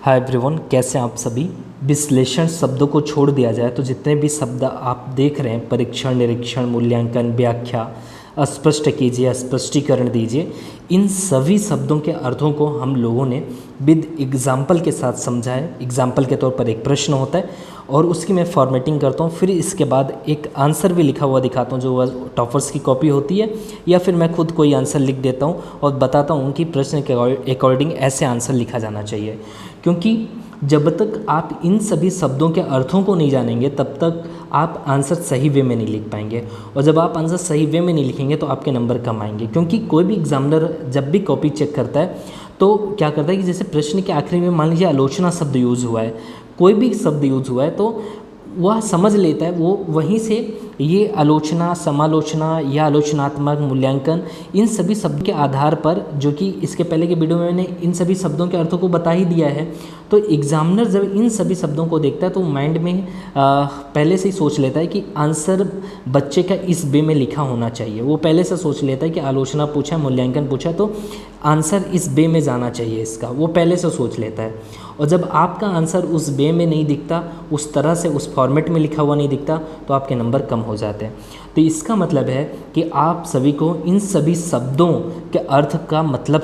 Hi everyone, कैसे हैं आप सभी। विश्लेषण शब्दों को छोड़ दिया जाए तो जितने भी शब्द आप देख रहे हैं, परीक्षण, निरीक्षण, मूल्यांकन, व्याख्या, स्पष्ट कीजिए, स्पष्टीकरण दीजिए, इन सभी शब्दों के अर्थों को हम लोगों ने विद एग्जाम्पल के साथ समझा है। एग्जाम्पल के तौर पर एक प्रश्न होता है और उसकी मैं फॉर्मेटिंग करता हूँ, फिर इसके बाद एक आंसर भी लिखा हुआ दिखाता हूँ जो टॉपर्स की कॉपी होती है, या फिर मैं खुद कोई आंसर लिख देता हूँ और बताता हूँ कि प्रश्न के अकॉर्डिंग ऐसे आंसर लिखा जाना चाहिए। क्योंकि जब तक आप इन सभी शब्दों के अर्थों को नहीं जानेंगे तब तक आप आंसर सही वे में नहीं लिख पाएंगे, और जब आप आंसर सही वे में नहीं लिखेंगे तो आपके नंबर कम आएंगे। क्योंकि कोई भी एग्जामिनर जब भी कॉपी चेक करता है तो क्या करता है कि जैसे प्रश्न के आखिरी में मान लीजिए आलोचना शब्द यूज़ हुआ है, कोई भी शब्द यूज़ हुआ है, तो वह समझ लेता है, वो वहीं से ये आलोचना, समालोचना या आलोचनात्मक, मूल्यांकन, इन सभी शब्द के आधार पर, जो कि इसके पहले के वीडियो में मैंने इन सभी शब्दों के अर्थों को बता ही दिया है, तो एग्जामिनर जब इन सभी शब्दों को देखता है तो माइंड में पहले से ही सोच लेता है कि आंसर बच्चे का इस वे में लिखा होना चाहिए। वो पहले से सोच लेता है कि आलोचना पूछा, मूल्यांकन पूछा, तो आंसर इस वे में जाना चाहिए इसका, वो पहले से सोच लेता है। और जब आपका आंसर उस वे में नहीं दिखता, उस तरह से उस फॉर्मेट में लिखा हुआ नहीं दिखता, तो आपके नंबर कम हो जाते हैं। तो इसका मतलब है कि आप सभी को इन सभी शब्दों के अर्थ का मतलब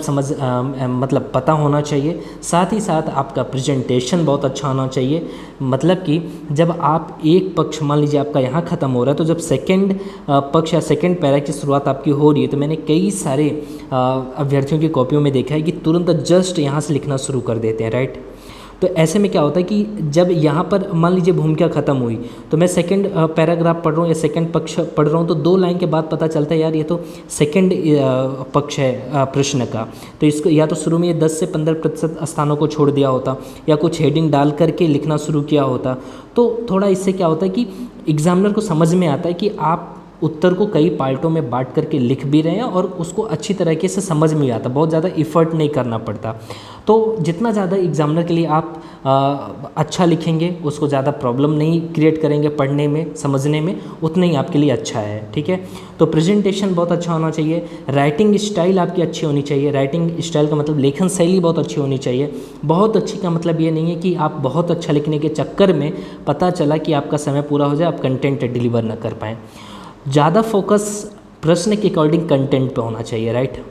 मतलब पता होना चाहिए। साथ ही साथ आपका प्रेजेंटेशन बहुत अच्छा होना चाहिए। मतलब कि जब आप एक पक्ष, मान लीजिए आपका यहाँ ख़त्म हो रहा है, तो जब सेकंड पक्ष या सेकंड पैरा की शुरुआत आपकी हो रही है, तो मैंने कई सारे अभ्यर्थियों की कॉपियों में देखा है कि तुरंत जस्ट यहाँ से लिखना शुरू कर देते हैं, राइट। तो ऐसे में क्या होता है कि जब यहाँ पर मान लीजिए भूमिका ख़त्म हुई, तो मैं सेकंड पैराग्राफ पढ़ रहा हूँ या सेकंड पक्ष पढ़ रहा हूँ, तो 2 लाइन के बाद पता चलता है यार ये तो सेकंड पक्ष है प्रश्न का, तो इसको या तो शुरू में ये 10 से 15% स्थानों को छोड़ दिया होता, या कुछ हेडिंग डाल करके लिखना शुरू किया होता। तो थोड़ा इससे क्या होता है कि एग्जामिनर को समझ में आता है कि आप उत्तर को कई पार्टों में बांट करके लिख भी रहे हैं और उसको अच्छी तरीके से समझ में आता, बहुत ज़्यादा इफ़र्ट नहीं करना पड़ता। तो जितना ज़्यादा एग्जामिनर के लिए आप अच्छा लिखेंगे, उसको ज़्यादा प्रॉब्लम नहीं क्रिएट करेंगे पढ़ने में, समझने में, उतना ही आपके लिए अच्छा है, ठीक है। तो प्रेजेंटेशन बहुत अच्छा होना चाहिए, राइटिंग स्टाइल आपकी अच्छी होनी चाहिए। राइटिंग स्टाइल का मतलब लेखन शैली बहुत अच्छी होनी चाहिए। बहुत अच्छी का मतलब ये नहीं है कि आप बहुत अच्छा लिखने के चक्कर में पता चला कि आपका समय पूरा हो जाए, आप कंटेंट डिलीवर ना कर पाएँ। ज़्यादा फोकस प्रश्न के अकॉर्डिंग कंटेंट पे होना चाहिए, राइट।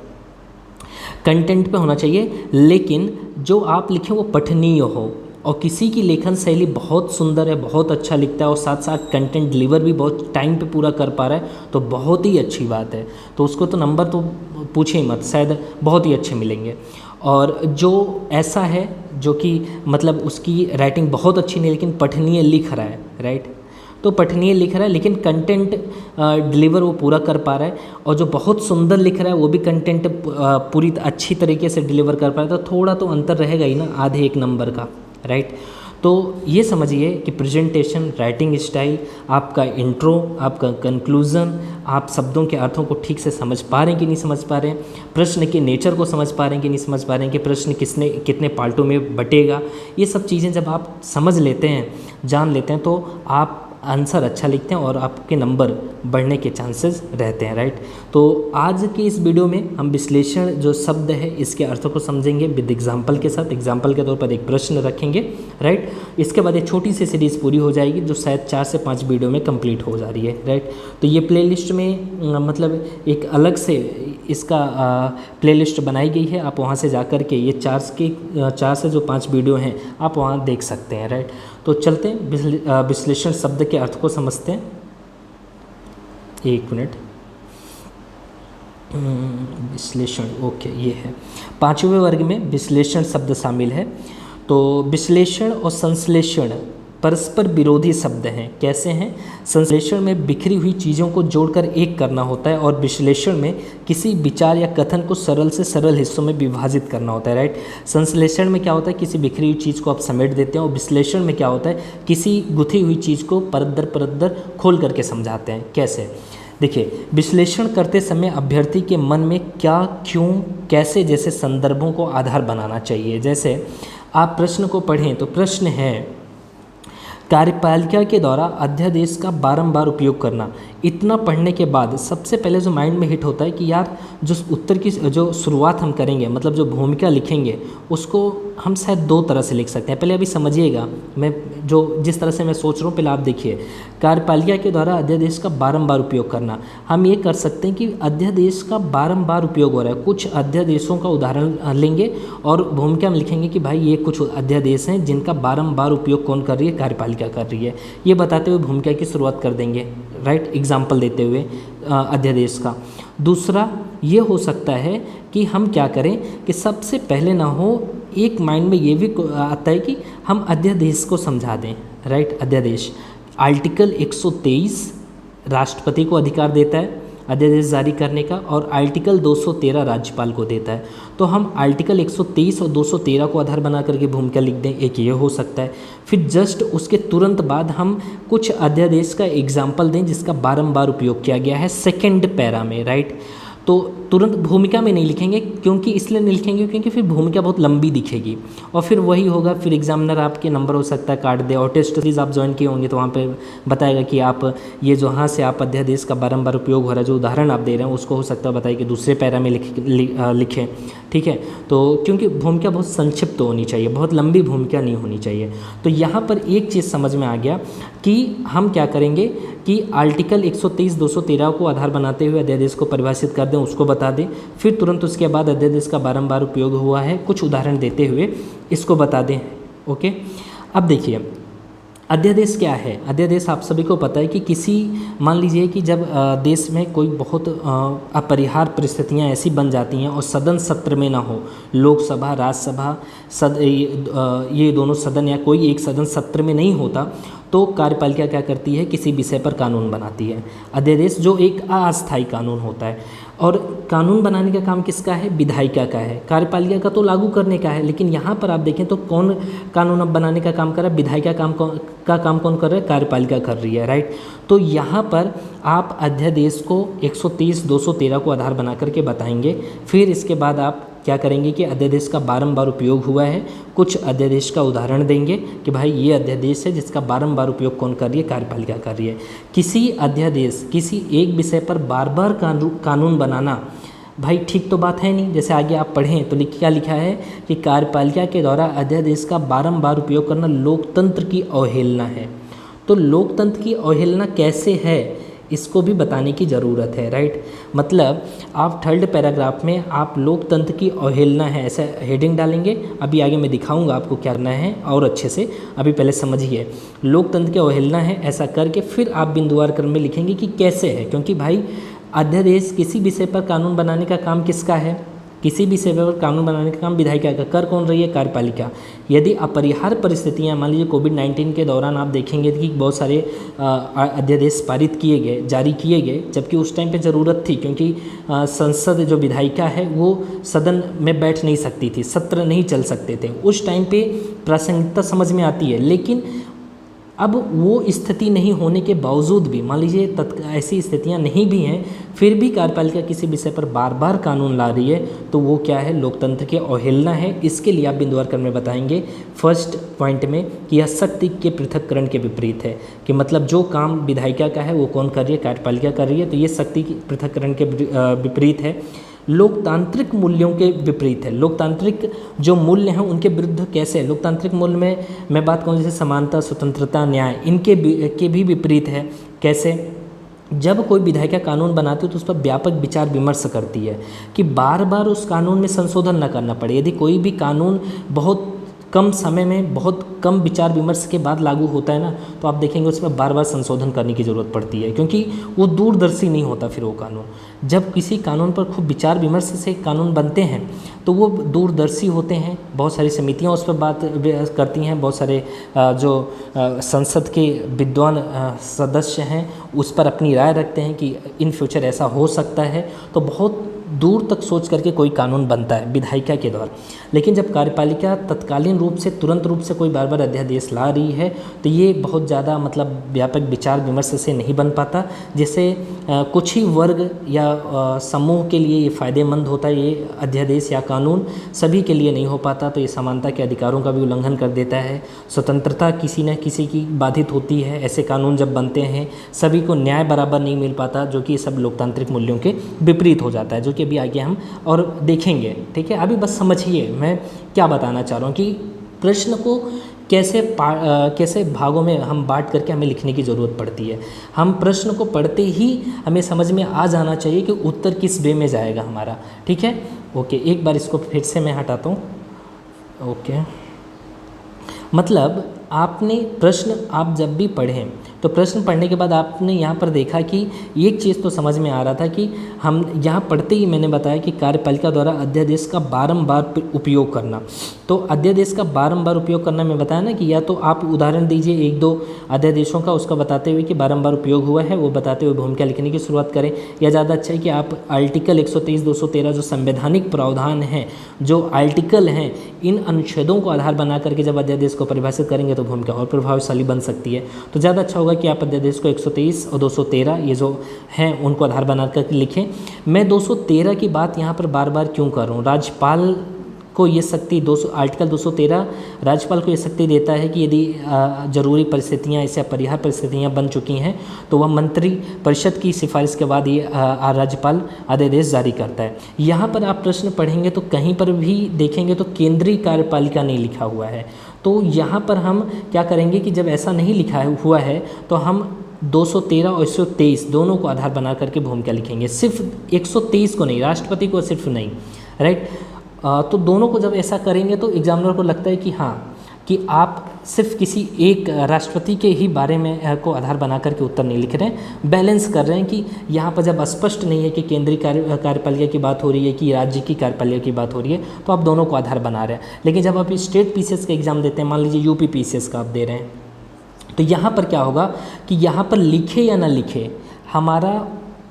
कंटेंट पे होना चाहिए, लेकिन जो आप लिखें वो पठनीय हो। और किसी की लेखन शैली बहुत सुंदर है, बहुत अच्छा लिखता है और साथ साथ कंटेंट डिलीवर भी बहुत टाइम पे पूरा कर पा रहा है, तो बहुत ही अच्छी बात है। तो उसको तो नंबर तो पूछे ही मत, शायद बहुत ही अच्छे मिलेंगे। और जो ऐसा है जो कि मतलब उसकी राइटिंग बहुत अच्छी नहीं लेकिन पठनीय लिख रहा है, राइट, तो पठनीय लिख रहा है लेकिन कंटेंट डिलीवर वो पूरा कर पा रहा है, और जो बहुत सुंदर लिख रहा है वो भी कंटेंट पूरी अच्छी तरीके से डिलीवर कर पा रहा है, तो थोड़ा तो अंतर रहेगा ही ना, आधे एक नंबर का, राइट। तो ये समझिए कि प्रेजेंटेशन, राइटिंग स्टाइल, आपका इंट्रो, आपका कंक्लूज़न, आप शब्दों के अर्थों को ठीक से समझ पा रहे हैं कि नहीं समझ पा रहे हैं, प्रश्न के नेचर को समझ पा रहे हैं कि नहीं समझ पा रहे हैं, कि प्रश्न कितने पार्टों में बटेगा, ये सब चीज़ें जब आप समझ लेते हैं, जान लेते हैं, तो आप आंसर अच्छा लिखते हैं और आपके नंबर बढ़ने के चांसेस रहते हैं, राइट। तो आज की इस वीडियो में हम विश्लेषण जो शब्द है इसके अर्थों को समझेंगे विद एग्जाम्पल के साथ। एग्जाम्पल के तौर पर एक प्रश्न रखेंगे, राइट। इसके बाद एक छोटी सी सीरीज़ पूरी हो जाएगी जो शायद 4 से 5 वीडियो में कंप्लीट हो जा रही है, राइट। तो ये प्लेलिस्ट में मतलब एक अलग से इसका प्लेलिस्ट बनाई गई है, आप वहाँ से जा कर के ये 4 से जो 5 वीडियो हैं आप वहाँ देख सकते हैं, राइट। तो चलते हैं विश्लेषण शब्द के अर्थ को समझते हैं। एक मिनट, विश्लेषण, ओके, ये है 5वें वर्ग में विश्लेषण शब्द शामिल है। तो विश्लेषण और संश्लेषण परस्पर विरोधी शब्द हैं। कैसे हैं? संश्लेषण में बिखरी हुई चीज़ों को जोड़कर एक करना होता है, और विश्लेषण में किसी विचार या कथन को सरल से सरल हिस्सों में विभाजित करना होता है, राइट। संश्लेषण में क्या होता है, किसी बिखरी हुई चीज़ को आप समेट देते हैं, और विश्लेषण में क्या होता है, किसी गुथी हुई चीज़ को परत दर खोल करके समझाते हैं। कैसे? देखिए, विश्लेषण करते समय अभ्यर्थी के मन में क्या, क्यों, कैसे जैसे संदर्भों को आधार बनाना चाहिए। जैसे आप प्रश्न को पढ़ें तो प्रश्न है, कार्यपालिका के द्वारा अध्यादेश का बारंबार उपयोग करना। इतना पढ़ने के बाद सबसे पहले जो माइंड में हिट होता है कि यार जो उत्तर की जो शुरुआत हम करेंगे, मतलब जो भूमिका लिखेंगे, उसको हम शायद दो तरह से लिख सकते हैं। पहले अभी समझिएगा, मैं जिस तरह से मैं सोच रहा हूँ पहले आप देखिए। कार्यपालिका के द्वारा अध्यादेश का बारंबार उपयोग करना, हम ये कर सकते हैं कि अध्यादेश का बारंबार उपयोग हो रहा है। कुछ अध्यादेशों का उदाहरण लेंगे और भूमिका में लिखेंगे कि भाई ये कुछ अध्यादेश हैं जिनका बारंबार उपयोग कौन कर रही है, कार्यपालिका कर रही है। ये बताते हुए भूमिका की शुरुआत कर देंगे, राइट, एग्जाम्पल देते हुए अध्यादेश का। दूसरा ये हो सकता है कि हम क्या करें कि सबसे पहले ना हो, एक माइंड में ये भी आता है कि हम अध्यादेश को समझा दें, राइट। अध्यादेश आर्टिकल 123 राष्ट्रपति को अधिकार देता है अध्यादेश जारी करने का, और आर्टिकल 213 राज्यपाल को देता है। तो हम आर्टिकल 123 और 213 को आधार बना करके भूमिका लिख दें, एक ये हो सकता है। फिर जस्ट उसके तुरंत बाद हम कुछ अध्यादेश का एग्जाम्पल दें जिसका बारंबार उपयोग किया गया है सेकेंड पैरा में, राइट। तो तुरंत भूमिका में नहीं लिखेंगे, क्योंकि इसलिए नहीं लिखेंगे क्योंकि फिर भूमिका बहुत लंबी दिखेगी और फिर वही होगा, फिर एग्जामिनर आपके नंबर हो सकता है काट दे। और टेस्ट सीरीज आप ज्वाइन किए होंगे तो वहाँ पे बताएगा कि आप ये जो यहाँ से आप अध्यादेश का बारंबार उपयोग हो रहा है, जो उदाहरण आप दे रहे हैं उसको हो सकता है बताइए कि दूसरे पैरा में लिखें, ठीक है। तो क्योंकि भूमिका बहुत संक्षिप्त होनी चाहिए, बहुत लंबी भूमिका नहीं होनी चाहिए। तो यहाँ पर एक चीज़ समझ में आ गया कि हम क्या करेंगे कि आर्टिकल 123 213 को आधार बनाते हुए अध्यादेश को परिभाषित कर दें, उसको बता दें। फिर तुरंत उसके बाद अध्यादेश का बारंबार उपयोग हुआ है कुछ उदाहरण देते हुए इसको बता दें, ओके। अब देखिए अध्यादेश क्या है। अध्यादेश आप सभी को पता है कि किसी, मान लीजिए कि जब देश में कोई बहुत अपरिहार्य परिस्थितियां ऐसी बन जाती हैं और सदन सत्र में ना हो, लोकसभा राज्यसभा ये दोनों सदन या कोई एक सदन सत्र में नहीं होता, तो कार्यपालिका क्या करती है, किसी विषय पर कानून बनाती है। अध्यादेश जो एक अस्थायी कानून होता है, और कानून बनाने का काम किसका है, विधायिका का है। कार्यपालिका का तो लागू करने का है, लेकिन यहाँ पर आप देखें तो कौन कानून अब बनाने का काम कर रहा है, विधायिका का काम कौन कर रहा है, कार्यपालिका कर रही है, राइट। तो यहाँ पर आप अध्यादेश को 130 213 को आधार बना करके बताएंगे। फिर इसके बाद आप क्या करेंगे कि अध्यादेश का बारंबार उपयोग हुआ है, कुछ अध्यादेश का उदाहरण देंगे कि भाई ये अध्यादेश है जिसका बारंबार उपयोग कौन कर रही है, कार्यपालिका कर रही है। किसी अध्यादेश, किसी एक विषय पर बार बार कानून बनाना भाई ठीक तो बात है नहीं। जैसे आगे आप पढ़ें तो क्या लिखा है कि कार्यपालिका के द्वारा अध्यादेश का बारंबार उपयोग करना लोकतंत्र की अवहेलना है। तो लोकतंत्र की अवहेलना कैसे है इसको भी बताने की ज़रूरत है, राइट। मतलब आप थर्ड पैराग्राफ में आप लोकतंत्र की अवहेलना है ऐसा हेडिंग डालेंगे। अभी आगे मैं दिखाऊंगा आपको क्या करना है और अच्छे से, अभी पहले समझिए। लोकतंत्र की अवहेलना है ऐसा करके फिर आप बिंदुवार क्रम में लिखेंगे कि कैसे है, क्योंकि भाई अध्यादेश किसी विषय पर कानून बनाने का काम किसका है, किसी भी विषय पर कानून बनाने का काम विधायिका का, कर कौन रही है, कार्यपालिका। यदि अपरिहार्य परिस्थितियां, मान लीजिए कोविड-19 के दौरान आप देखेंगे कि बहुत सारे अध्यादेश पारित किए गए, जारी किए गए, जबकि उस टाइम पे ज़रूरत थी, क्योंकि संसद जो विधायिका है वो सदन में बैठ नहीं सकती थी, सत्र नहीं चल सकते थे। उस टाइम पे प्रासंगिकता समझ में आती है, लेकिन अब वो स्थिति नहीं होने के बावजूद भी, मान लीजिए ऐसी स्थितियां नहीं भी हैं, फिर भी कार्यपालिका किसी विषय पर बार बार कानून ला रही है, तो वो क्या है, लोकतंत्र की अवहेलना है। इसके लिए आप बिंदुवार क्रम में बताएंगे फर्स्ट पॉइंट में कि यह शक्ति के पृथक्करण के विपरीत है, कि मतलब जो काम विधायिका का है वो कौन कर रही है, कार्यपालिका कर रही है। तो ये शक्ति की पृथक्करण के विपरीत है। लोकतांत्रिक मूल्यों के विपरीत है। लोकतांत्रिक जो मूल्य हैं उनके विरुद्ध कैसे है। लोकतांत्रिक मूल्य में मैं बात करूँ जैसे समानता, स्वतंत्रता, न्याय, इनके के भी विपरीत है। कैसे, जब कोई विधायिका कानून बनाती है तो उस पर व्यापक विचार विमर्श करती है कि बार बार उस कानून में संशोधन न करना पड़े। यदि कोई भी कानून बहुत कम समय में, बहुत कम विचार विमर्श के बाद लागू होता है ना, तो आप देखेंगे उसमें बार बार संशोधन करने की ज़रूरत पड़ती है, क्योंकि वो दूरदर्शी नहीं होता फिर वो कानून। जब किसी कानून पर खूब विचार विमर्श से कानून बनते हैं तो वो दूरदर्शी होते हैं। बहुत सारी समितियां उस पर बात करती हैं, बहुत सारे जो संसद के विद्वान सदस्य हैं उस पर अपनी राय रखते हैं कि इन फ्यूचर ऐसा हो सकता है। तो बहुत दूर तक सोच करके कोई कानून बनता है विधायिका के द्वारा। लेकिन जब कार्यपालिका तत्कालीन रूप से, तुरंत रूप से कोई बार बार अध्यादेश ला रही है तो ये बहुत ज़्यादा मतलब व्यापक विचार विमर्श से नहीं बन पाता, जिससे कुछ ही वर्ग या समूह के लिए ये फ़ायदेमंद होता है ये अध्यादेश या कानून, सभी के लिए नहीं हो पाता। तो ये समानता के अधिकारों का भी उल्लंघन कर देता है। स्वतंत्रता किसी न किसी की बाधित होती है ऐसे कानून जब बनते हैं। सभी को न्याय बराबर नहीं मिल पाता, जो कि सब लोकतांत्रिक मूल्यों के विपरीत हो जाता है, जो के भी आगे हम और देखेंगे। ठीक है, अभी बस समझिए मैं क्या बताना चाह रहा हूँ कि प्रश्न को कैसे भागों में हम बांट करके हमें लिखने की ज़रूरत पड़ती है। हम प्रश्न को पढ़ते ही हमें समझ में आ जाना चाहिए कि उत्तर किस वे में जाएगा हमारा। ठीक है, ओके, एक बार इसको फिर से मैं हटाता हूँ। ओके, मतलब आपने प्रश्न आप जब भी पढ़ें तो प्रश्न पढ़ने के बाद आपने यहाँ पर देखा कि एक चीज़ तो समझ में आ रहा था कि हम यहाँ पढ़ते ही मैंने बताया कि कार्यपालिका द्वारा अध्यादेश का बारंबार उपयोग करना। तो अध्यादेश का बारंबार उपयोग करना मैं बताया ना कि या तो आप उदाहरण दीजिए एक दो अध्यादेशों का, उसका बताते हुए कि बारंबार उपयोग हुआ है वो बताते हुए भूमिका लिखने की शुरुआत करें। या ज़्यादा अच्छा है कि आप आर्टिकल 123, 213 जो संवैधानिक प्रावधान हैं, जो आर्टिकल हैं, इन अनुच्छेदों को आधार बना करके जब अध्यादेश को परिभाषित करेंगे तो भूमिका और प्रभावशाली बन सकती है। तो ज़्यादा अच्छा होगा कि आप अध्यादेश को 123 और 213 ये जो हैं उनको आधार बना करके लिखें। मैं 213 की बात यहाँ पर बार बार क्यों कर रहा हूँ? राज्यपाल को ये शक्ति आर्टिकल 213 राज्यपाल को ये शक्ति देता है कि यदि जरूरी परिस्थितियाँ ऐसे अपरिहार्य परिस्थितियाँ बन चुकी हैं तो वह मंत्री परिषद की सिफारिश के बाद ये राज्यपाल अध्यादेश जारी करता है। यहाँ पर आप प्रश्न पढ़ेंगे तो कहीं पर भी देखेंगे तो केंद्रीय कार्यपालिका नहीं लिखा हुआ है। तो यहाँ पर हम क्या करेंगे कि जब ऐसा नहीं लिखा हुआ है तो हम 213 और 123 दोनों को आधार बना करके भूमिका लिखेंगे, सिर्फ 123 को नहीं, राष्ट्रपति को सिर्फ नहीं, राइट। तो दोनों को जब ऐसा करेंगे तो एग्जामिनर को लगता है कि हाँ कि आप सिर्फ किसी एक राष्ट्रपति के ही बारे में को आधार बना करके उत्तर नहीं लिख रहे हैं, बैलेंस कर रहे हैं कि यहाँ पर जब स्पष्ट नहीं है कि केंद्रीय कार्यपालिका की बात हो रही है कि राज्य की कार्यपालिका की बात हो रही है तो आप दोनों को आधार बना रहे हैं। लेकिन जब आप स्टेट पीसीएस का एग्ज़ाम देते हैं, मान लीजिए यूपी पीसीएस का आप दे रहे हैं, तो यहाँ पर क्या होगा कि यहाँ पर लिखे या ना लिखे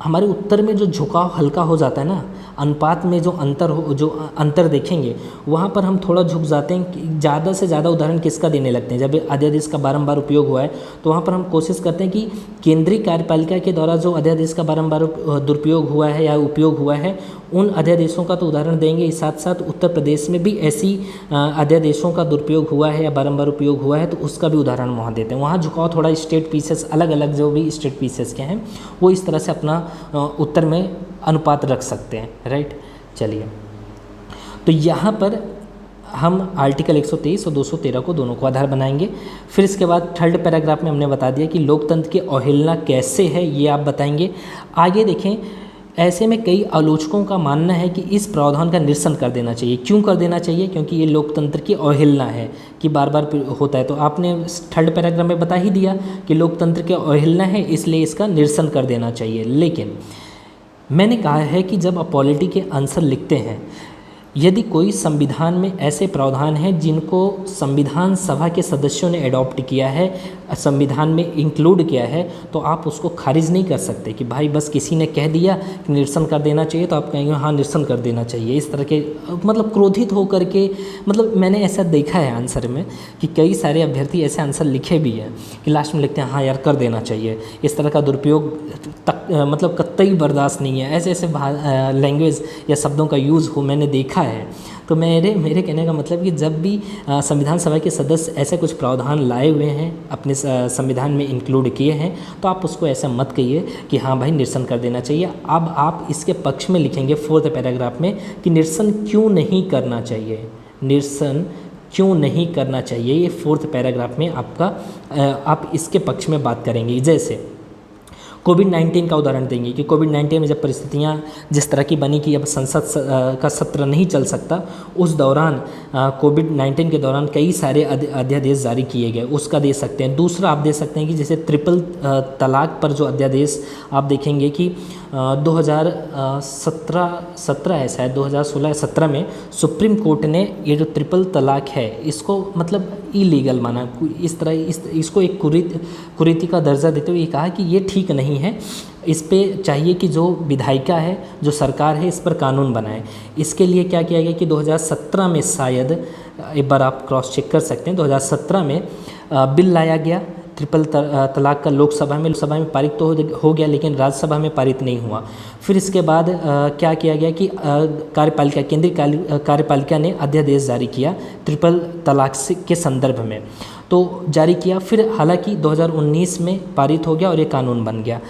हमारे उत्तर में जो झुकाव हल्का हो जाता है ना, अनुपात में जो अंतर देखेंगे वहाँ पर हम थोड़ा झुक जाते हैं कि ज़्यादा से ज़्यादा उदाहरण किसका देने लगते हैं। जब अध्यादेश का बारंबार उपयोग हुआ है तो वहाँ पर हम कोशिश करते हैं कि केंद्रीय कार्यपालिका के द्वारा जो अध्यादेश का बारंबार दुरुपयोग हुआ है या उपयोग हुआ है उन अध्यादेशों का तो उदाहरण देंगे ही, साथ साथ उत्तर प्रदेश में भी ऐसी अध्यादेशों का दुरुपयोग हुआ है या बारंबार उपयोग हुआ है तो उसका भी उदाहरण वहाँ देते हैं। वहाँ झुकाव थोड़ा स्टेट पीसेस अलग अलग जो भी स्टेट पीसेस के हैं वो इस तरह से अपना उत्तर में अनुपात रख सकते हैं, राइट। चलिए, तो यहाँ पर हम आर्टिकल 123 और 213 को दोनों को आधार बनाएंगे। फिर इसके बाद थर्ड पैराग्राफ में हमने बता दिया कि लोकतंत्र की अवहेलना कैसे है ये आप बताएंगे। आगे देखें, ऐसे में कई आलोचकों का मानना है कि इस प्रावधान का निरसन कर देना चाहिए। क्यों कर देना चाहिए? क्योंकि ये लोकतंत्र की अवहेलना है कि बार बार होता है। तो आपने थर्ड पैराग्राफ में बता ही दिया कि लोकतंत्र की अवहेलना है इसलिए इसका निरसन कर देना चाहिए। लेकिन मैंने कहा है कि जब आप पॉलिटी के आंसर लिखते हैं, यदि कोई संविधान में ऐसे प्रावधान हैं जिनको संविधान सभा के सदस्यों ने अडॉप्ट किया है, संविधान में इंक्लूड किया है, तो आप उसको खारिज नहीं कर सकते कि भाई बस किसी ने कह दिया कि निरसन कर देना चाहिए तो आप कहेंगे हाँ निरसन कर देना चाहिए। इस तरह के मतलब क्रोधित होकर के, मतलब मैंने ऐसा देखा है आंसर में कि कई सारे अभ्यर्थी ऐसे आंसर लिखे भी हैं कि लास्ट में लिखते हैं हाँ यार कर देना चाहिए। इस तरह का दुरुपयोग मतलब कतई बर्दाश्त नहीं है। ऐसे लैंग्वेज या शब्दों का यूज़ हो मैंने देखा है। तो मेरे कहने का मतलब कि जब भी संविधान सभा के सदस्य ऐसे कुछ प्रावधान लाए हुए हैं, अपने संविधान में इंक्लूड किए हैं, तो आप उसको ऐसा मत कहिए कि हाँ भाई निरसन कर देना चाहिए। अब आप इसके पक्ष में लिखेंगे फोर्थ पैराग्राफ में कि निरसन क्यों नहीं करना चाहिए, निरसन क्यों नहीं करना चाहिए। ये फोर्थ पैराग्राफ में आपका आप इसके पक्ष में बात करेंगे। जैसे कोविड-19 का उदाहरण देंगे कि कोविड-19 में जब परिस्थितियाँ जिस तरह की बनी कि अब संसद का सत्र नहीं चल सकता, उस दौरान कोविड-19 के दौरान कई सारे अध्यादेश जारी किए गए, उसका दे सकते हैं। दूसरा आप दे सकते हैं कि जैसे ट्रिपल तलाक पर जो अध्यादेश आप देखेंगे कि 2017 है शायद 2016-17 में सुप्रीम कोर्ट ने ये जो ट्रिपल तलाक है इसको मतलब इलीगल माना, इस तरह इसको एक कुरीति का दर्जा देते हुए ये कहा कि ये ठीक नहीं है, इस पे चाहिए कि जो विधायिका है, जो सरकार है, इस पर कानून बनाए। इसके लिए क्या किया गया कि 2017 में शायद, एक बार आप क्रॉस चेक कर सकते हैं, 2017 में बिल लाया गया ट्रिपल तलाक का लोकसभा में पारित तो हो गया लेकिन राज्यसभा में पारित नहीं हुआ। फिर इसके बाद क्या किया गया कि केंद्रीय कार्यपालिका ने अध्यादेश जारी किया ट्रिपल तलाक के संदर्भ में, तो जारी किया। फिर हालांकि 2019 में पारित हो गया और ये कानून बन गया।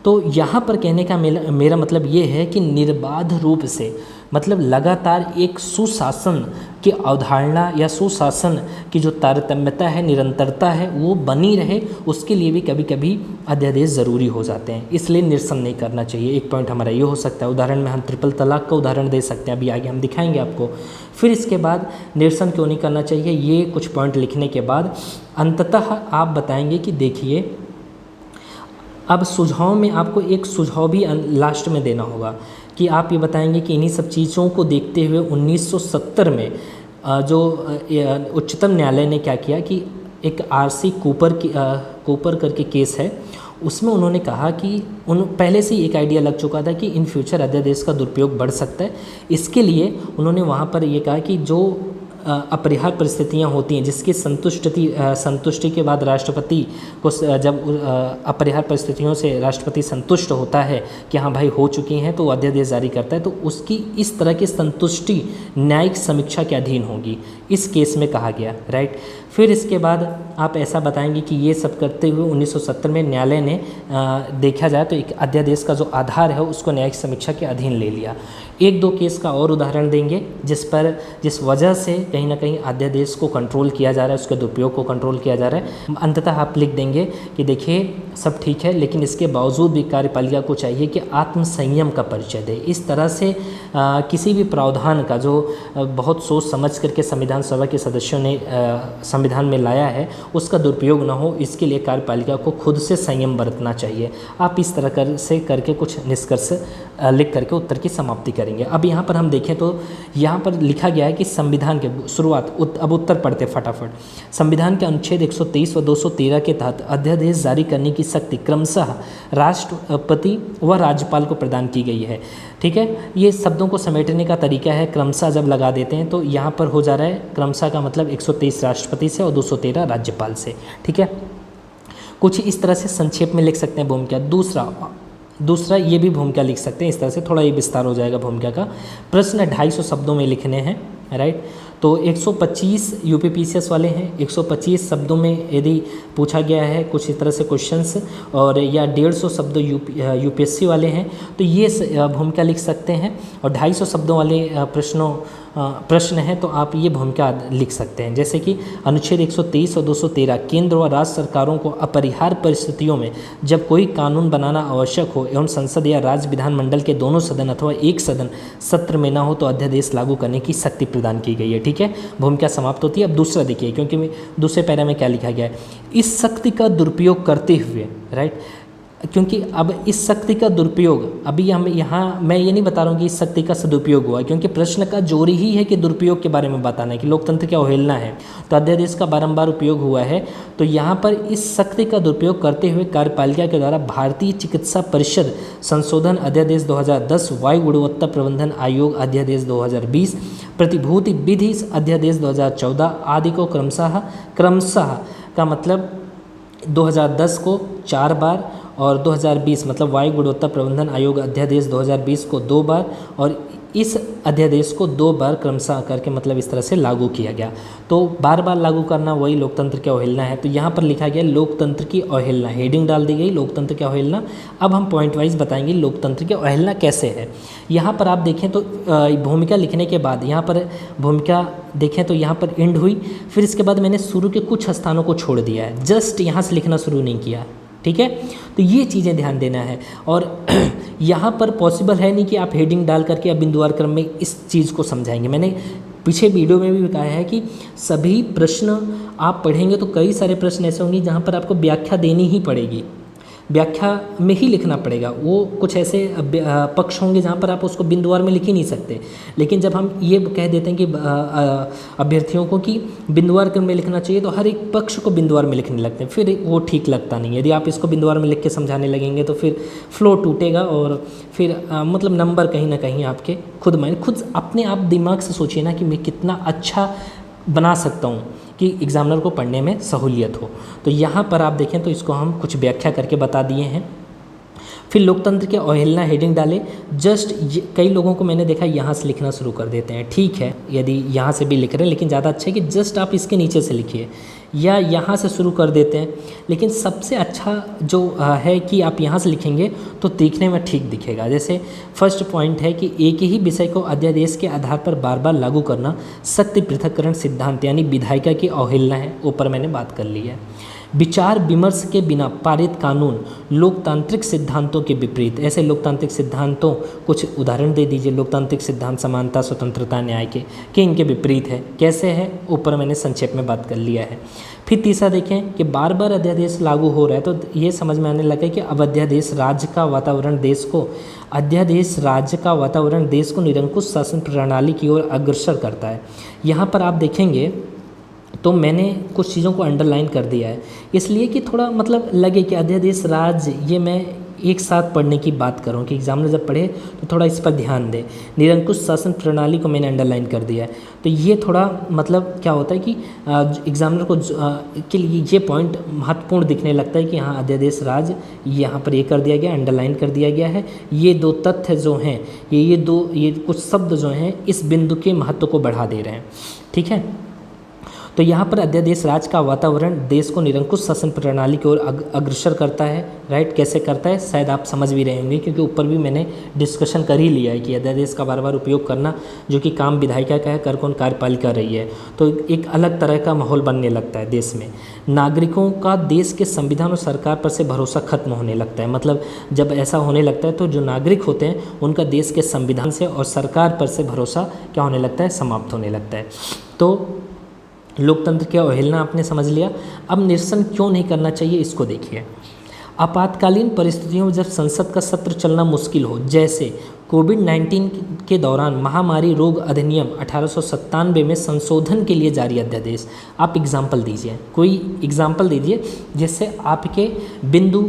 तो यहाँ पर कहने का मेरा मतलब ये है कि निर्बाध रूप से, मतलब लगातार एक सुशासन की अवधारणा या सुशासन की जो तारतम्यता है, निरंतरता है, वो बनी रहे, उसके लिए भी कभी कभी अध्यादेश ज़रूरी हो जाते हैं, इसलिए निरसन नहीं करना चाहिए। एक पॉइंट हमारा ये हो सकता है। उदाहरण में हम ट्रिपल तलाक का उदाहरण दे सकते हैं, अभी आगे हम दिखाएंगे आपको। फिर इसके बाद निरसन क्यों नहीं करना चाहिए, ये कुछ पॉइंट लिखने के बाद अंततः आप बताएंगे कि देखिए, अब सुझाव में आपको एक सुझाव भी लास्ट में देना होगा कि आप ये बताएंगे कि इन्हीं सब चीज़ों को देखते हुए 1970 में जो उच्चतम न्यायालय ने क्या किया कि एक आरसी कूपर करके केस है, उसमें उन्होंने कहा कि पहले से ही एक आइडिया लग चुका था कि इन फ्यूचर अध्यादेश का दुरुपयोग बढ़ सकता है। इसके लिए उन्होंने वहाँ पर ये कहा कि जो अपरिहार्य परिस्थितियां होती हैं, जिसकी संतुष्टि के बाद राष्ट्रपति को, जब अपरिहार्य परिस्थितियों से राष्ट्रपति संतुष्ट होता है कि हाँ भाई हो चुकी हैं, तो अध्यादेश जारी करता है, तो उसकी इस तरह की संतुष्टि न्यायिक समीक्षा के अधीन होगी, इस केस में कहा गया, राइट। फिर इसके बाद आप ऐसा बताएंगे कि ये सब करते हुए 1970 में न्यायालय ने देखा जाए तो एक अध्यादेश का जो आधार है उसको न्यायिक समीक्षा के अधीन ले लिया। एक दो केस का और उदाहरण देंगे जिस वजह से कहीं ना कहीं अध्यादेश को कंट्रोल किया जा रहा है, उसके दुरुपयोग को कंट्रोल किया जा रहा है। अंततः आप लिख देंगे कि देखिए सब ठीक है, लेकिन इसके बावजूद भी कार्यपालिका को चाहिए कि आत्मसंयम का परिचय दे। इस तरह से किसी भी प्रावधान का जो बहुत सोच समझ करके संविधान सभा के सदस्यों ने संविधान में लाया है, उसका दुरुपयोग न हो, इसके लिए कार्यपालिका को खुद से संयम बरतना चाहिए। आप इस तरह से करके कुछ निष्कर्ष लिख करके उत्तर की समाप्ति करेंगे। अब यहाँ पर हम देखें तो यहाँ पर लिखा गया है कि संविधान के शुरुआत, अब उत्तर पढ़ते फटाफट। संविधान के अनुच्छेद 123 व 213 के तहत अध्यादेश जारी करने की शक्ति क्रमशः राष्ट्रपति व राज्यपाल को प्रदान की गई है। ठीक है, ये शब्दों को समेटने का तरीका है। क्रमशः जब लगा देते हैं तो यहाँ पर हो जा रहा है क्रमशः का मतलब 123 राष्ट्रपति से और 213 राज्यपाल से। ठीक है, कुछ इस तरह से संक्षेप में लिख सकते हैं भूमिका। दूसरा ये भी भूमिका लिख सकते हैं, इस तरह से थोड़ा ये विस्तार हो जाएगा भूमिका का। प्रश्न 250 शब्दों में लिखने हैं, राइट। तो 125 यूपीपीसीएस वाले हैं, 125 शब्दों में यदि पूछा गया है कुछ इस तरह से क्वेश्चंस, और या 150 शब्द यूपीएससी वाले हैं, तो ये भूमिका लिख सकते हैं। और 250 शब्दों वाले प्रश्न हैं तो आप ये भूमिका लिख सकते हैं, जैसे कि अनुच्छेद 123 और 213 केंद्र व राज्य सरकारों को अपरिहार्य परिस्थितियों में जब कोई कानून बनाना आवश्यक हो एवं संसद या राज्य विधानमंडल के दोनों सदन अथवा एक सदन सत्र में ना हो तो अध्यादेश लागू करने की शक्ति प्रदान की गई है। ठीक है, भूमिका समाप्त होती है। अब दूसरा देखिए, क्योंकि दूसरे पैरा में क्या लिखा गया है, इस शक्ति का दुरुपयोग करते हुए, राइट, क्योंकि अब इस शक्ति का दुरुपयोग, अभी हम यहाँ मैं ये नहीं बता रहा हूँ कि इस शक्ति का सदुपयोग हुआ, क्योंकि प्रश्न का जोर ही है कि दुरुपयोग के बारे में बताना है कि लोकतंत्र क्या अवहेलना है, तो अध्यादेश का बारंबार उपयोग हुआ है। तो यहाँ पर इस शक्ति का दुरुपयोग करते हुए कार्यपालिका के द्वारा भारतीय चिकित्सा परिषद संशोधन अध्यादेश 2010, वायु गुणवत्ता प्रबंधन आयोग अध्यादेश 2020, प्रतिभूति विधि अध्यादेश 2014 आदि को क्रमशः का मतलब 2010 को 4 बार और 2020 मतलब वायु गुणवत्ता प्रबंधन आयोग अध्यादेश 2020 को 2 बार और इस अध्यादेश को 2 बार क्रमशः करके मतलब इस तरह से लागू किया गया। तो बार बार लागू करना वही लोकतंत्र की अवहेलना है। तो यहाँ पर लिखा गया लोकतंत्र की अवहेलना, हेडिंग डाल दी गई लोकतंत्र की अवहेलना। अब हम पॉइंट वाइज बताएंगे लोकतंत्र की अवहेलना कैसे है। यहाँ पर आप देखें तो भूमिका लिखने के बाद यहाँ पर भूमिका देखें तो यहाँ पर एंड हुई, फिर इसके बाद मैंने शुरू के कुछ स्थानों को छोड़ दिया है, जस्ट यहाँ से लिखना शुरू नहीं किया। ठीक है, तो ये चीज़ें ध्यान देना है। और यहाँ पर पॉसिबल है नहीं कि आप हेडिंग डाल करके अब बिंदुवार क्रम में इस चीज़ को समझाएंगे। मैंने पीछे वीडियो में भी बताया है कि सभी प्रश्न आप पढ़ेंगे तो कई सारे प्रश्न ऐसे होंगे जहाँ पर आपको व्याख्या देनी ही पड़ेगी, व्याख्या में ही लिखना पड़ेगा। वो कुछ ऐसे पक्ष होंगे जहाँ पर आप उसको बिंदुवार में लिख ही नहीं सकते, लेकिन जब हम ये कह देते हैं कि अभ्यर्थियों को कि बिंदुवार क्रम में लिखना चाहिए, तो हर एक पक्ष को बिंदुवार में लिखने लगते हैं, फिर वो ठीक लगता नहीं है। यदि आप इसको बिंदुवार में लिख के समझाने लगेंगे तो फिर फ्लो टूटेगा और फिर मतलब नंबर कहीं ना कहीं आपके खुद अपने आप दिमाग से सोचिए ना कि मैं कितना अच्छा बना सकता हूँ कि एग्जामिनर को पढ़ने में सहूलियत हो। तो यहाँ पर आप देखें तो इसको हम कुछ व्याख्या करके बता दिए हैं। फिर लोकतंत्र की अवहेलना हेडिंग डाले। जस्ट कई लोगों को मैंने देखा यहाँ से लिखना शुरू कर देते हैं, ठीक है यदि यहाँ से भी लिख रहे हैं, लेकिन ज़्यादा अच्छा है कि जस्ट आप इसके नीचे से लिखिए या यहाँ से शुरू कर देते हैं। लेकिन सबसे अच्छा जो है कि आप यहाँ से लिखेंगे तो दिखने में ठीक दिखेगा। जैसे फर्स्ट पॉइंट है कि एक ही विषय को अध्यादेश के आधार पर बार बार लागू करना सत्य पृथक्करण सिद्धांत यानी विधायिका की अवहेलना है, ऊपर मैंने बात कर ली है। विचार विमर्श के बिना पारित कानून लोकतांत्रिक सिद्धांतों के विपरीत। ऐसे लोकतांत्रिक सिद्धांतों कुछ उदाहरण दे दीजिए। लोकतांत्रिक सिद्धांत समानता, स्वतंत्रता, न्याय के कि इनके विपरीत है। कैसे है, ऊपर मैंने संक्षेप में बात कर लिया है। फिर तीसरा देखें कि बार बार अध्यादेश लागू हो रहा है तो ये समझ में आने लगा कि अब अध्यादेश राज्य का वातावरण देश को निरंकुश शासन प्रणाली की ओर अग्रसर करता है। यहाँ पर आप देखेंगे तो मैंने कुछ चीज़ों को अंडरलाइन कर दिया है, इसलिए कि थोड़ा मतलब लगे कि अध्यादेश राज्य, ये मैं एक साथ पढ़ने की बात करूं कि एग्जामिनर जब पढ़े तो थोड़ा इस पर ध्यान दे। निरंकुश शासन प्रणाली को मैंने अंडरलाइन कर दिया है, तो ये थोड़ा मतलब क्या होता है कि एग्जामिनर को के लिए ये पॉइंट महत्वपूर्ण दिखने लगता है कि हाँ अध्यादेश राज्य यहाँ पर ये कर दिया गया, अंडरलाइन कर दिया गया है। ये दो तथ्य जो हैं, ये कुछ शब्द जो हैं इस बिंदु के महत्व को बढ़ा दे रहे हैं, ठीक है। तो यहाँ पर अध्यादेश राज्य का वातावरण देश को निरंकुश शासन प्रणाली की ओर अग्रसर करता है, राइट। कैसे करता है शायद आप समझ भी रहे होंगे, क्योंकि ऊपर भी मैंने डिस्कशन कर ही लिया है कि अध्यादेश का बार बार उपयोग करना जो कि काम विधायिका का है, कर कौन कार्यपालिका रही है, तो एक अलग तरह का माहौल बनने लगता है देश में। नागरिकों का देश के संविधान और सरकार पर से भरोसा खत्म होने लगता है। मतलब जब ऐसा होने लगता है तो जो नागरिक होते हैं उनका देश के संविधान से और सरकार पर से भरोसा क्या होने लगता है, समाप्त होने लगता है। तो लोकतंत्र की अवहेलना आपने समझ लिया। अब निरसन क्यों नहीं करना चाहिए इसको देखिए। आपातकालीन परिस्थितियों में जब संसद का सत्र चलना मुश्किल हो, जैसे कोविड-19 के दौरान महामारी रोग अधिनियम 1897 में संशोधन के लिए जारी अध्यादेश। आप एग्जाम्पल दीजिए, कोई एग्जाम्पल दीजिए जिससे आपके बिंदु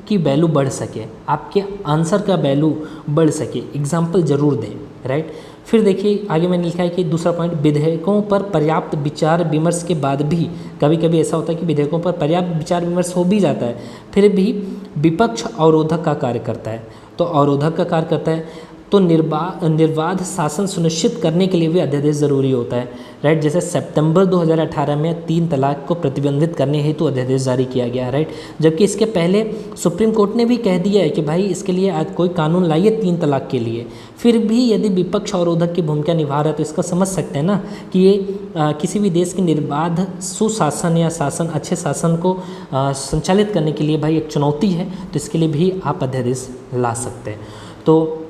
की वैल्यू बढ़ सके, आपके आंसर का वैल्यू बढ़ सके, एग्जाम्पल जरूर दें, राइट। फिर देखिए आगे मैंने लिखा है कि दूसरा पॉइंट, विधेयकों पर पर्याप्त विचार विमर्श के बाद भी, कभी कभी ऐसा होता है कि विधेयकों पर पर्याप्त विचार विमर्श हो भी जाता है, फिर भी विपक्ष अवरोधक का कार्य करता है। तो अवरोधक का कार्य करता है तो निर्बाध शासन सुनिश्चित करने के लिए भी अध्यादेश ज़रूरी होता है, राइट। जैसे सितंबर 2018 में 3 तलाक को प्रतिबंधित करने हेतु अध्यादेश जारी किया गया, राइट। जबकि इसके पहले सुप्रीम कोर्ट ने भी कह दिया है कि भाई इसके लिए आज कोई कानून लाइए 3 तलाक के लिए। फिर भी यदि विपक्ष अवरोधक की भूमिका निभा रहा है तो इसका समझ सकते हैं ना कि ये किसी भी देश की निर्बाध सुशासन या शासन, अच्छे शासन को संचालित करने के लिए भाई एक चुनौती है, तो इसके लिए भी आप अध्यादेश ला सकते हैं। तो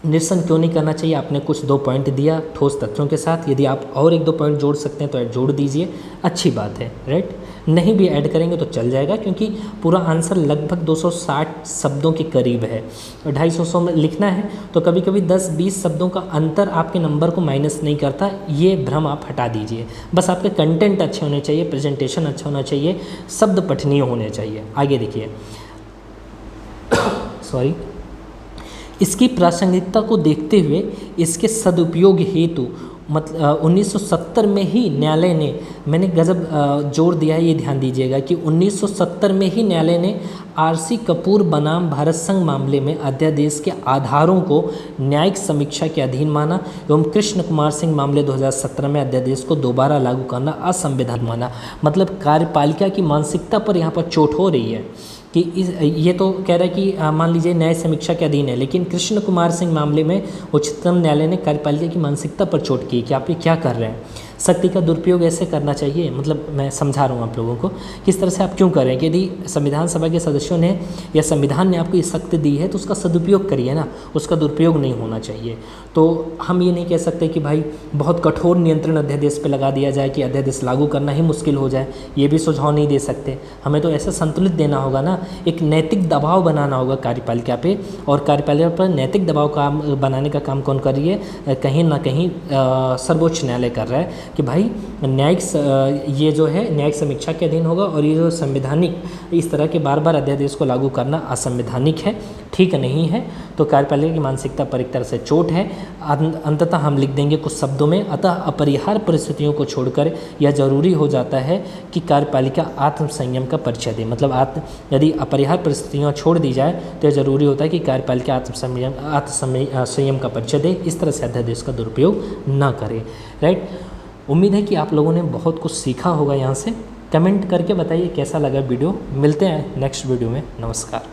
निरसन क्यों नहीं करना चाहिए, आपने कुछ 2 पॉइंट दिया ठोस तथ्यों के साथ। यदि आप और 1-2 पॉइंट जोड़ सकते हैं तो जोड़ दीजिए, अच्छी बात है, राइट। नहीं भी ऐड करेंगे तो चल जाएगा, क्योंकि पूरा आंसर लगभग 260 शब्दों के करीब है और 250 में लिखना है, तो कभी कभी 10-20 शब्दों का अंतर आपके नंबर को माइनस नहीं करता। ये भ्रम आप हटा दीजिए, बस आपके कंटेंट अच्छे होने चाहिए, प्रेजेंटेशन अच्छा होना चाहिए, शब्द पठनीय होने चाहिए। आगे देखिए सॉरी, इसकी प्रासंगिकता को देखते हुए इसके सदुपयोग हेतु मतलब 1970 में ही न्यायालय ने, मैंने गजब जोड़ दिया है, ये ध्यान दीजिएगा कि 1970 में ही न्यायालय ने आरसी कपूर बनाम भारत संघ मामले में अध्यादेश के आधारों को न्यायिक समीक्षा के अधीन माना एवं कृष्ण कुमार सिंह मामले 2017 में अध्यादेश को दोबारा लागू करना असंवैधानिक माना। मतलब कार्यपालिका की मानसिकता पर यहाँ पर चोट हो रही है कि ये तो कह रहा है कि मान लीजिए न्याय समीक्षा के अधीन है, लेकिन कृष्ण कुमार सिंह मामले में उच्चतम न्यायालय ने कार्यपालिका की मानसिकता पर चोट की कि आप ये क्या कर रहे हैं। शक्ति का दुरुपयोग ऐसे करना चाहिए, मतलब मैं समझा रहा हूँ आप लोगों को किस तरह से आप क्यों करें कि यदि संविधान सभा के सदस्यों ने या संविधान ने आपको ये शक्ति दी है तो उसका सदुपयोग करिए ना, उसका दुरुपयोग नहीं होना चाहिए। तो हम ये नहीं कह सकते कि भाई बहुत कठोर नियंत्रण अध्यादेश पे लगा दिया जाए कि अध्यादेश लागू करना ही मुश्किल हो जाए, ये भी सुझाव नहीं दे सकते। हमें तो ऐसा संतुलित देना होगा ना, एक नैतिक दबाव बनाना होगा कार्यपालिका पे, और कार्यपालिका पर नैतिक दबाव काम बनाने का काम कौन कर रही है, कहीं ना कहीं सर्वोच्च न्यायालय कर रहा है। कि भाई ये जो है न्यायिक समीक्षा के अधीन होगा और ये जो संवैधानिक इस तरह के बार बार अध्यादेश को लागू करना असंवैधानिक है, ठीक नहीं है। तो कार्यपालिका की मानसिकता पर एक तरह से चोट है। अंततः हम लिख देंगे कुछ शब्दों में, अतः अपरिहार्य परिस्थितियों को छोड़कर यह जरूरी हो जाता है कि कार्यपालिका आत्मसंयम का परिचय दे। मतलब यदि अपरिहार्य परिस्थितियाँ छोड़ दी जाए तो यह जरूरी होता है कि कार्यपालिका आत्मसंयम का परिचय दे, इस तरह से अध्यादेश का दुरुपयोग ना करे। राइट। उम्मीद है कि आप लोगों ने बहुत कुछ सीखा होगा यहाँ से। कमेंट करके बताइए कैसा लगा वीडियो। मिलते हैं नेक्स्ट वीडियो में। नमस्कार।